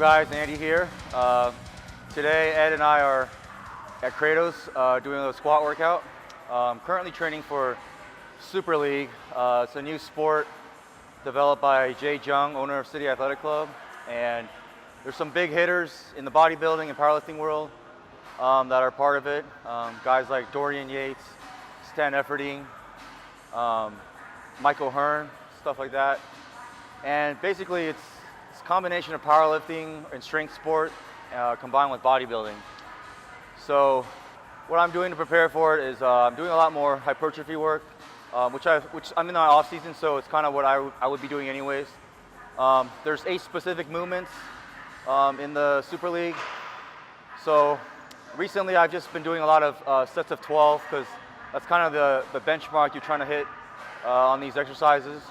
up, guys? Andy here. Today, Ed and I are at Kratos doing a squat workout. Currently training for Super League. It's a new sport developed by Jay Jung, owner of City Athletic Club. And there's some big hitters in the bodybuilding and powerlifting world that are part of it. Guys like Dorian Yates, Stan Efferding, Michael Hearn, stuff like that. And basically it's a combination of powerlifting and strength sport combined with bodybuilding. So what I'm doing to prepare for it is I'm doing a lot more hypertrophy work, which I'm in my off season, so it's kind of what I would be doing anyways. There's 8 specific movements in the Super League. So recently I've just been doing a lot of sets of 12 because that's kind of the benchmark you're trying to hit on these exercises.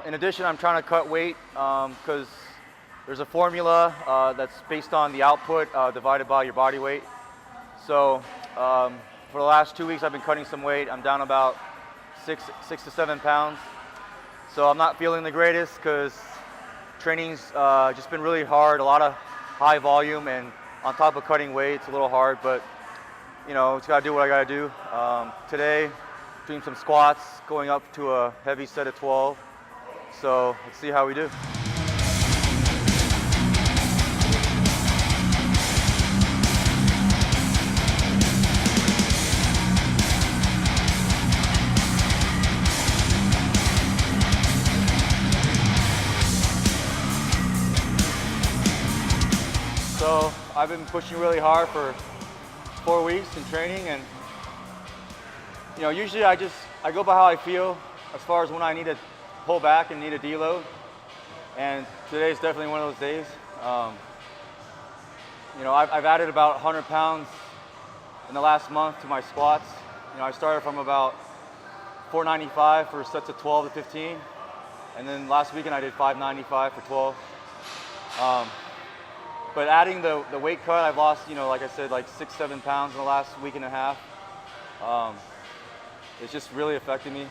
In addition, I'm trying to cut weight because there's a formula that's based on the output divided by your body weight. So for the last 2 weeks, I've been cutting some weight. I'm down about 6 to 7 pounds. So I'm not feeling the greatest because training's just been really hard, a lot of high volume, and on top of cutting weight, it's a little hard, but you know, it's gotta do what I gotta do. Today, doing some squats, going up to a heavy set of 12. So let's see how we do. So I've been pushing really hard for 4 weeks in training, and you know, usually I go by how I feel as far as when I need to pull back and need a deload, and today's definitely one of those days. You know, I've added about 100 pounds in the last month to my squats. You know, I started from about 495 for sets of 12 to 15, and then last weekend I did 595 for 12. But adding the weight cut, I've lost, you know, like I said, like 6-7 pounds in the last week and a half. It's just really affecting me.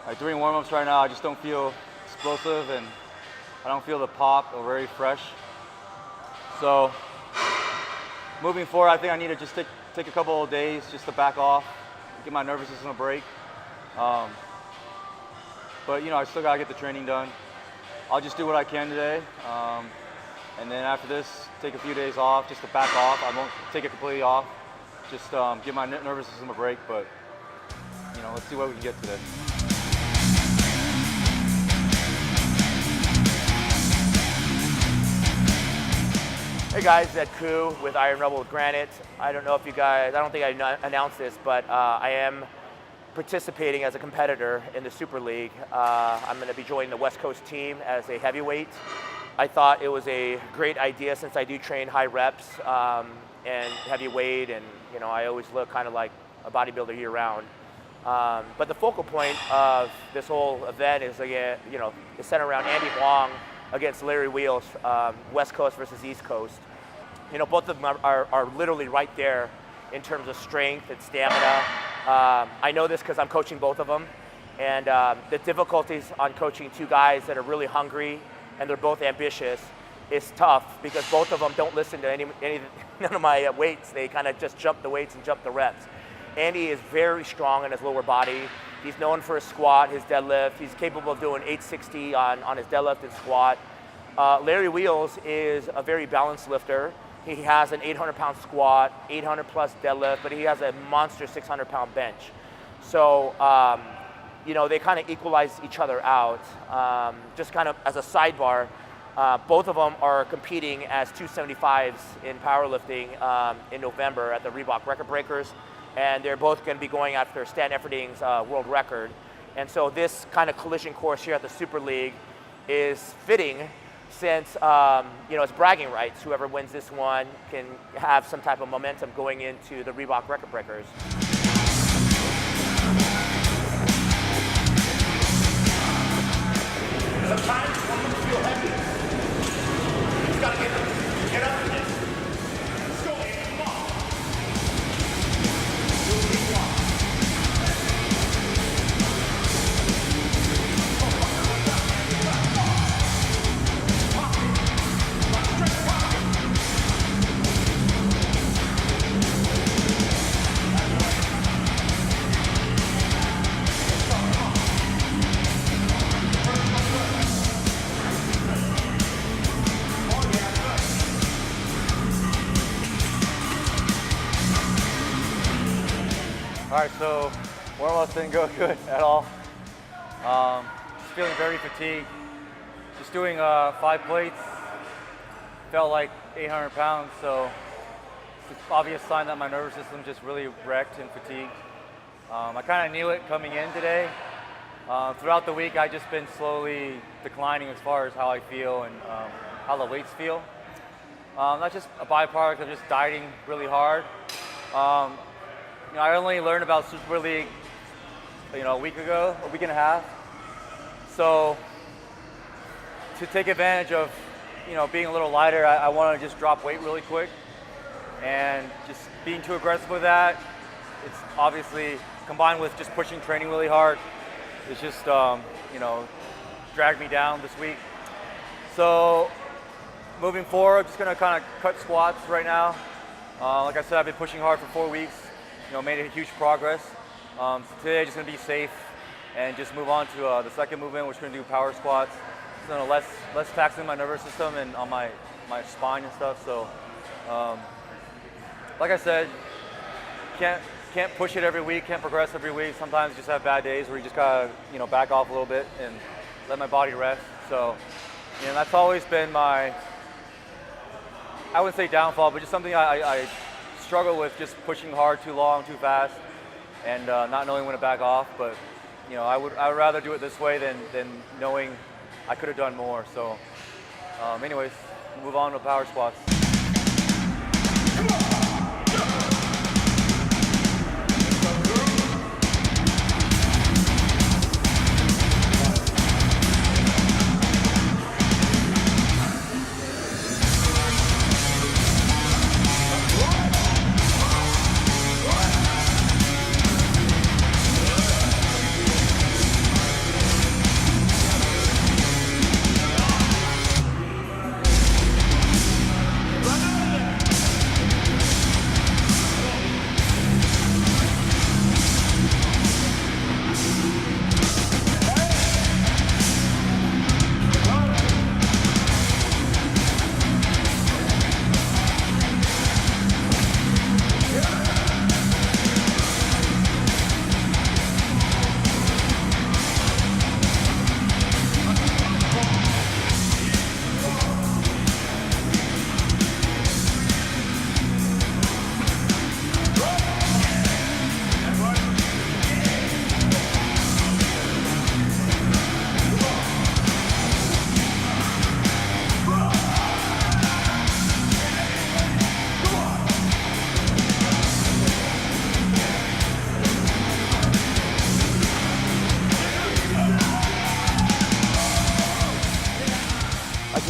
Like during warm-ups right now, I just don't feel explosive and I don't feel the pop or very fresh. So moving forward, I think I need to just take a couple of days just to back off, give my nervous system a break. But you know, I still gotta get the training done. I'll just do what I can today. And then after this, take a few days off just to back off. I won't take it completely off. Just give my nervous system a break, but you know, let's see what we can get today. Hey guys, Ed Koo with Iron Rebel with Granite. I don't know if you guys, I don't think I announced this, but I am participating as a competitor in the Super League. I'm going to be joining the West Coast team as a heavyweight. I thought it was a great idea since I do train high reps and heavyweight, and you know, I always look kind of like a bodybuilder year round. But the focal point of this whole event is, again, you know, it's centered around Andy Huang against Larry Wheels, West Coast versus East Coast. You know, both of them are literally right there in terms of strength and stamina. I know this because I'm coaching both of them, and the difficulties on coaching two guys that are really hungry and they're both ambitious is tough because both of them don't listen to none of my weights. They kind of just jump the weights and jump the reps. Andy is very strong in his lower body. He's known for his squat, his deadlift. He's capable of doing 860 on his deadlift and squat. Larry Wheels is a very balanced lifter. He has an 800-pound squat, 800-plus deadlift, but he has a monster 600-pound bench. So, you know, they kind of equalize each other out. Just kind of as a sidebar, both of them are competing as 275s in powerlifting in November at the Reebok Record Breakers. And they're both going to be going after Stan Efferding's world record. And so this kind of collision course here at the Super League is fitting since, you know, it's bragging rights. Whoever wins this one can have some type of momentum going into the Reebok Record Breakers. Sometimes one of them feel heavy. You gotta get up in this. Let's go, Andy, come on. Do what you want. Pop it. All right, so warm-ups didn't go good at all. Just feeling very fatigued. Just doing 5 plates, felt like 800 pounds, so it's an obvious sign that my nervous system just really wrecked and fatigued. I kind of knew it coming in today. Throughout the week, I've just been slowly declining as far as how I feel and how the weights feel. That's just a byproduct of just dieting really hard. I only learned about Super League, a week ago, a week and a half. So to take advantage of, being a little lighter, I want to just drop weight really quick. And just being too aggressive with that, it's obviously combined with just pushing training really hard. It's just, dragged me down this week. So moving forward, I'm just gonna kind of cut squats right now. Like I said, I've been pushing hard for 4 weeks, made a huge progress. So today I'm just gonna be safe and just move on to the second movement, which we're gonna do power squats. So less taxing my nervous system and on my spine and stuff. So like I said, can't push it every week, can't progress every week. Sometimes you just have bad days where you just gotta, back off a little bit and let my body rest. So, that's always been my, I wouldn't say downfall, but just something I struggle with, just pushing hard too long, too fast, and not knowing when to back off. But, I would rather do it this way than knowing I could have done more. So, anyways, move on to power squats.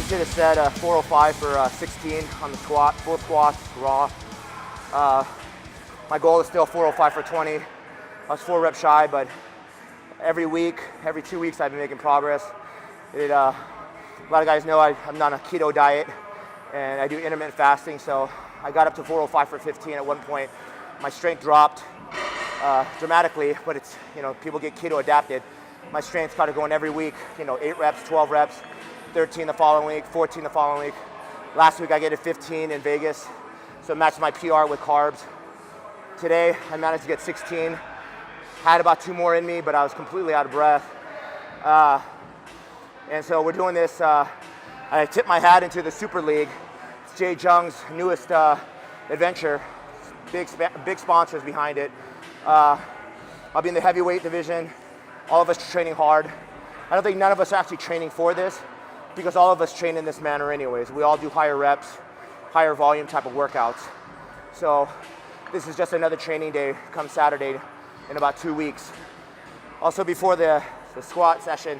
Did a set 405 for 16 on the squat, full squats, raw. My goal is still 405 for 20. I was 4 reps shy, but every week, every 2 weeks, I've been making progress. A lot of guys know I'm on a keto diet, and I do intermittent fasting, so I got up to 405 for 15 at one point. My strength dropped dramatically, but it's, people get keto adapted. My strength started going every week, 8 reps, 12 reps. 13 the following week, 14 the following week. Last week I get to 15 in Vegas, so it matched my PR with carbs. Today I managed to get 16. Had about 2 more in me, but I was completely out of breath. And so we're doing this, I tipped my hat into the Super League. It's Jay Jung's newest adventure. Big sponsors behind it. I'll be in the heavyweight division. All of us are training hard. I don't think none of us are actually training for this, because all of us train in this manner anyways. We all do higher reps, higher volume type of workouts. So this is just another training day come Saturday in about 2 weeks. Also before the squat session,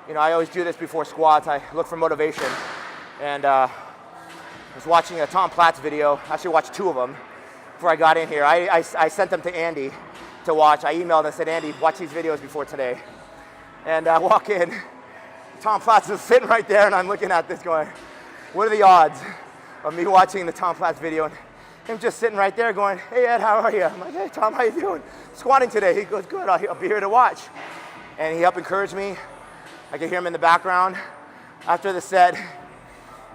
I always do this before squats. I look for motivation. And I was watching a Tom Platz video. I actually watched 2 of them before I got in here. I sent them to Andy to watch. I emailed and said, Andy, watch these videos before today. And I walk in, Tom Platz is sitting right there, and I'm looking at this going, what are the odds of me watching the Tom Platz video and him just sitting right there going, hey Ed, how are you? I'm like, hey Tom, how you doing? Squatting today. He goes, good, I'll be here to watch. And he helped encourage me. I could hear him in the background. After the set,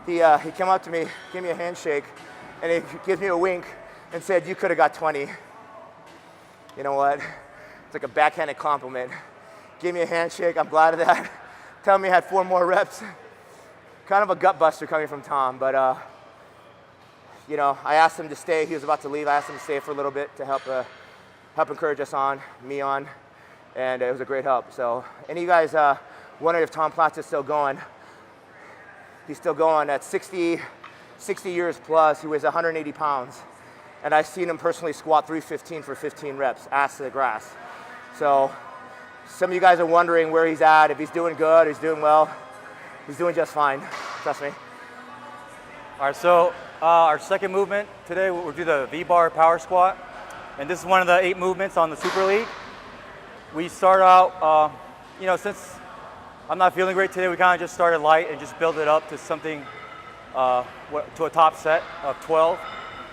he came up to me, gave me a handshake, and he gives me a wink and said, you could have got 20. you know what? It's like a backhanded compliment. Give me a handshake, I'm glad of that. Tell me I had 4 more reps. Kind of a gut buster coming from Tom, but you know, I asked him to stay. He was about to leave. I asked him to stay for a little bit to help encourage us on, me on, and it was a great help. So, any of you guys wondered if Tom Platz is still going? He's still going at 60 years plus. He weighs 180 pounds. And I've seen him personally squat 315 for 15 reps, ass to the grass. So some of you guys are wondering where he's at, if he's doing good, he's doing well. He's doing just fine, trust me. All right, so our second movement today, we'll do the V-bar power squat. And this is one of the 8 movements on the Super League. We start out, you know, since I'm not feeling great today, we kind of just started light and just build it up to something, to a top set of 12.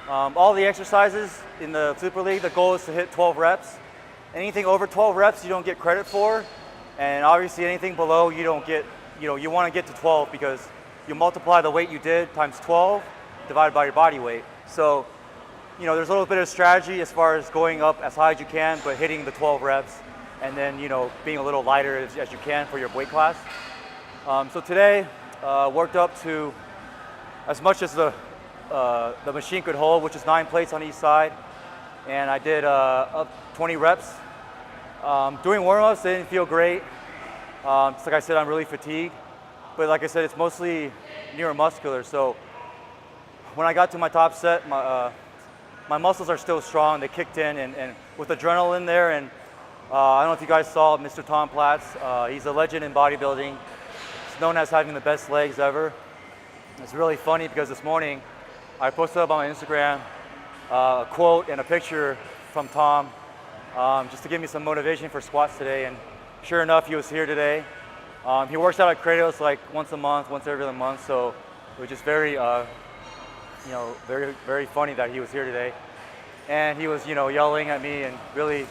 All the exercises in the Super League, the goal is to hit 12 reps. Anything over 12 reps you don't get credit for, and obviously anything below you don't get, you know, you want to get to 12 because you multiply the weight you did times 12 divided by your body weight. So, you know, there's a little bit of strategy as far as going up as high as you can, but hitting the 12 reps, and then, you know, being a little lighter as you can for your weight class. So today, worked up to as much as the machine could hold, which is 9 plates on each side, and I did up 20 reps. Doing warm-ups, they didn't feel great. Just like I said, I'm really fatigued, but like I said, it's mostly neuromuscular. So when I got to my top set, my muscles are still strong. They kicked in, and with adrenaline there, and I don't know if you guys saw Mr. Tom Platz. He's a legend in bodybuilding. He's known as having the best legs ever. It's really funny because this morning I posted up on my Instagram a quote and a picture from Tom just to give me some motivation for squats today. And sure enough, he was here today. He works out at Kratos like once a month, once every other month. So it was just very, you know, very funny that he was here today. And he was, you know, yelling at me and really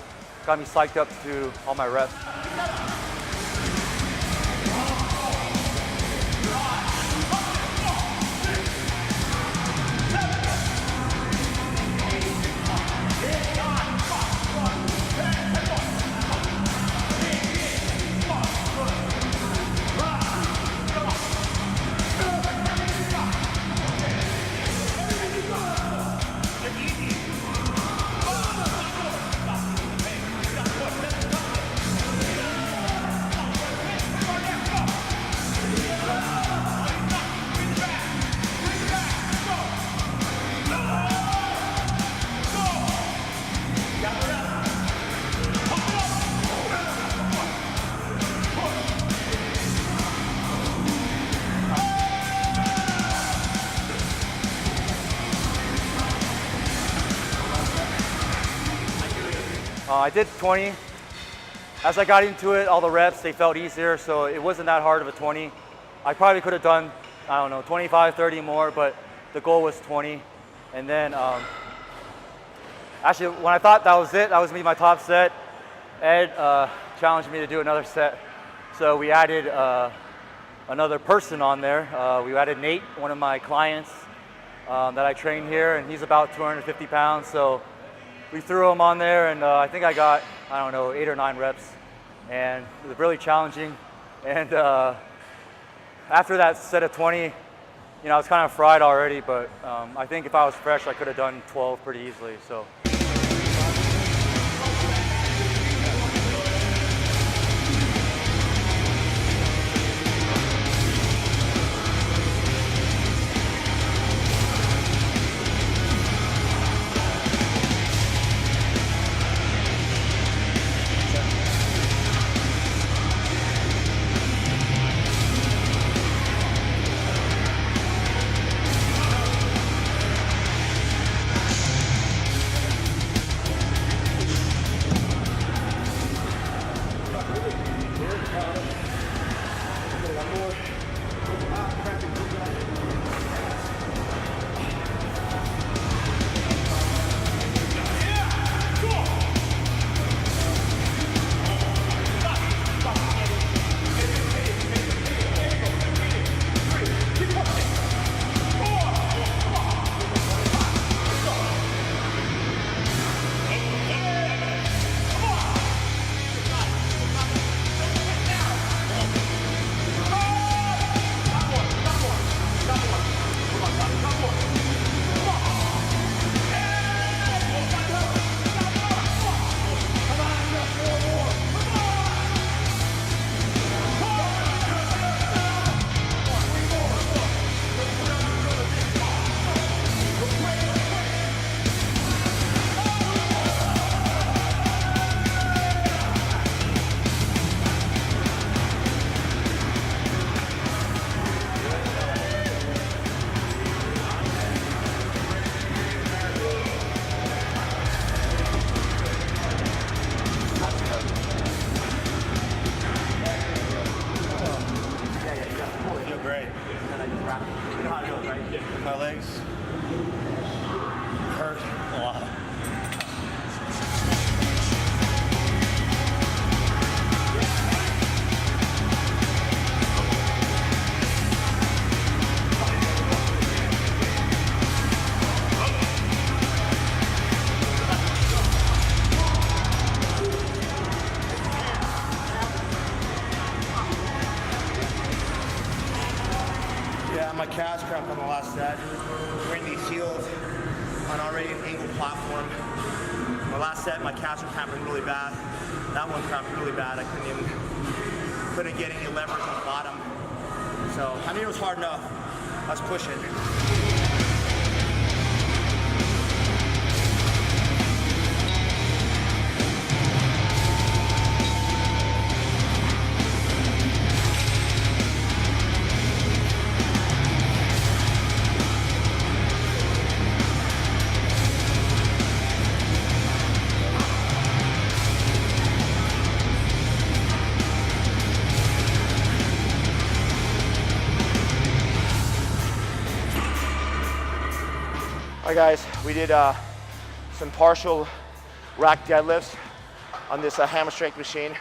got me psyched up to do all my reps. I did 20. As I got into it, all the reps, they felt easier, so it wasn't that hard of a 20. I probably could have done, I don't know, 25, 30 more, but the goal was 20. And then, actually, when I thought that was it, that was gonna be my top set, Ed challenged me to do another set. So we added another person on there. We added Nate, one of my clients that I train here, and he's about 250 pounds. So we threw him on there, and I think I got, I don't know, 8 or 9 reps, and it was really challenging. And after that set of 20, you know, I was kind of fried already, but I think if I was fresh, I could have done 12 pretty easily. So. calves cramped on the last set. Wearing these heels on already an angled platform. My last set, my calves were cramping really bad. That one cramped really bad. I couldn't get any leverage on the bottom. So, I mean, it was hard enough. I was pushing. All right, guys, we did some partial rack deadlifts on this hammer strength machine.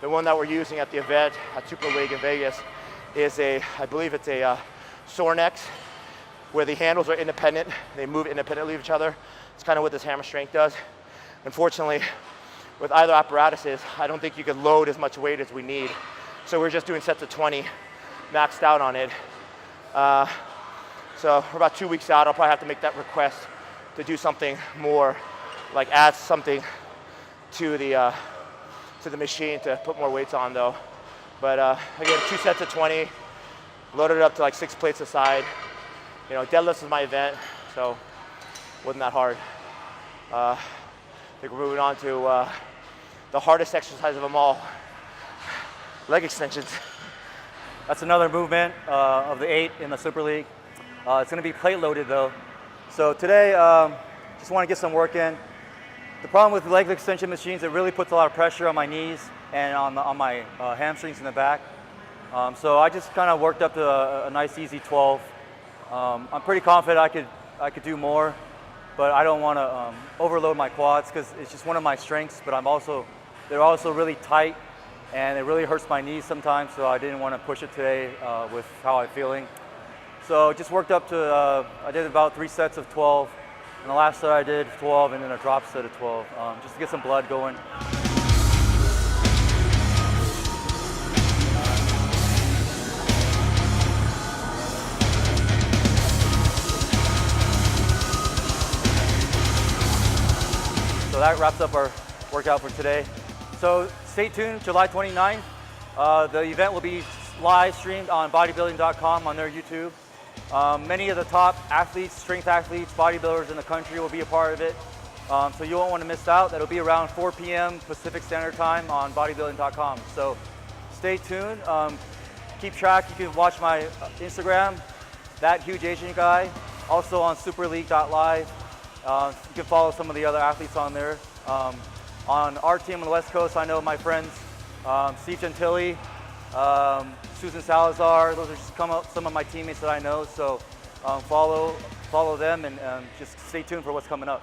The one that we're using at the event at Super League in Vegas is I believe it's a Sornex, where the handles are independent. They move independently of each other. It's kind of what this hammer strength does. Unfortunately, with either apparatuses, I don't think you could load as much weight as we need. So we're just doing sets of 20, maxed out on it. So we're about 2 weeks out. I'll probably have to make that request to do something more, like add something to the machine to put more weights on though. But again, 2 sets of 20, loaded it up to like 6 plates a side. You know, deadlifts is my event, so it wasn't that hard. I think we're moving on to the hardest exercise of them all, leg extensions. That's another movement of the 8 in the Super League. It's going to be plate loaded though. So today, just want to get some work in. The problem with leg extension machines, it really puts a lot of pressure on my knees and on my hamstrings in the back. So I just kind of worked up to a nice easy 12. I'm pretty confident I could do more, but I don't want to overload my quads because it's just one of my strengths. But they're also really tight, and it really hurts my knees sometimes. So I didn't want to push it today with how I'm feeling. So just worked up to, I did about 3 sets of 12, and the last set I did 12 and then a drop set of 12, just to get some blood going. So that wraps up our workout for today. So stay tuned, July 29th. The event will be live streamed on bodybuilding.com on their YouTube. Many of the top athletes, strength athletes, bodybuilders in the country will be a part of it. So you won't want to miss out. That'll be around 4 p.m. Pacific Standard Time on bodybuilding.com. So stay tuned. Keep track. You can watch my Instagram, That Huge Asian Guy. Also on superleague.live. You can follow some of the other athletes on there. On our team on the West Coast, I know my friends, Steve Gentili, Susan Salazar. Those are just some of my teammates that I know. So follow them and just stay tuned for what's coming up.